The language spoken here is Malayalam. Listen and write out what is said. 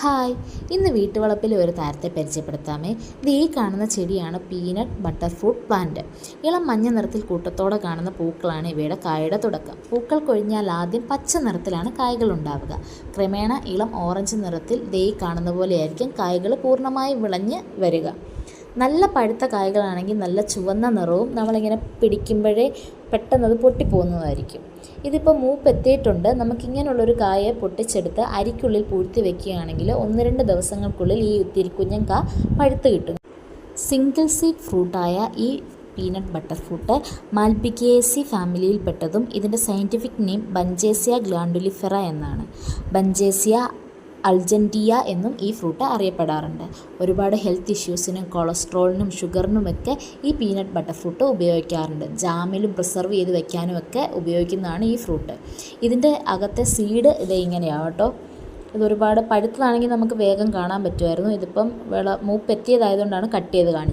ഹായ്, ഇന്ന് വീട്ടുവളപ്പിലെ ഒരു താരത്തെ പരിചയപ്പെടുത്താമേ. ഇത് ഈ കാണുന്ന ചെടിയാണ് പീനട്ട് ബട്ടർ ഫ്രൂട്ട് പ്ലാന്റ്. ഇളം മഞ്ഞ നിറത്തിൽ കൂട്ടത്തോടെ കാണുന്ന പൂക്കളാണ് ഇവയുടെ കായയുടെ തുടക്കം. പൂക്കൾ കൊഴിഞ്ഞാൽ ആദ്യം പച്ച നിറത്തിലാണ് കായ്കൾ ഉണ്ടാവുക. ക്രമേണ ഇളം ഓറഞ്ച് നിറത്തിൽ ഈ കാണുന്ന പോലെയായിരിക്കും കായ്കൾ പൂർണ്ണമായി വിളഞ്ഞ് വരിക. നല്ല പഴുത്ത കായ്കളാണെങ്കിൽ നല്ല ചുവന്ന നിറവും നമ്മളിങ്ങനെ പിടിക്കുമ്പോഴേ പെട്ടെന്നത് പൊട്ടിപ്പോകുന്നതായിരിക്കും. ഇതിപ്പോൾ മൂപ്പെത്തിയിട്ടുണ്ട്. നമുക്കിങ്ങനെയുള്ളൊരു കായെ പൊട്ടിച്ചെടുത്ത് അരിക്കുള്ളിൽ പൂഴ്ത്തി വെക്കുകയാണെങ്കിൽ 1-2 ദിവസങ്ങൾക്കുള്ളിൽ ഈ തിരിക്കുഞ്ഞൻ കാ പഴുത്ത് കിട്ടും. സിംഗിൾ സീഡ് ഫ്രൂട്ടായ ഈ പീനട്ട് ബട്ടർ ഫ്രൂട്ട് മാൽപിഗേസി ഫാമിലിയിൽപ്പെട്ടതും ഇതിൻ്റെ സയൻറ്റിഫിക് നെയിം ബഞ്ചേസിയ ഗ്ലാൻഡുലിഫെറ എന്നാണ്. ബഞ്ചേസിയ അൾജൻറ്റിയ എന്നും ഈ ഫ്രൂട്ട് അറിയപ്പെടാറുണ്ട്. ഒരുപാട് ഹെൽത്ത് ഇഷ്യൂസിനും കൊളസ്ട്രോളിനും ഷുഗറിനുമൊക്കെ ഈ പീനട്ട് ബട്ടർ ഫ്രൂട്ട് ഉപയോഗിക്കാറുണ്ട്. ജാമിലും പ്രിസർവ് ചെയ്ത് വെക്കാനുമൊക്കെ ഉപയോഗിക്കുന്നതാണ് ഈ ഫ്രൂട്ട്. ഇതിൻ്റെ അകത്തെ സീഡ് ഇങ്ങനെയാണ് കേട്ടോ. ഇതൊരുപാട് പഴുത്തതാണെങ്കിൽ നമുക്ക് വേഗം കാണാൻ പറ്റുമായിരുന്നു. ഇതിപ്പം മൂപ്പെത്തിയതായതുകൊണ്ടാണ് കട്ട് ചെയ്ത് കാണിച്ചത്.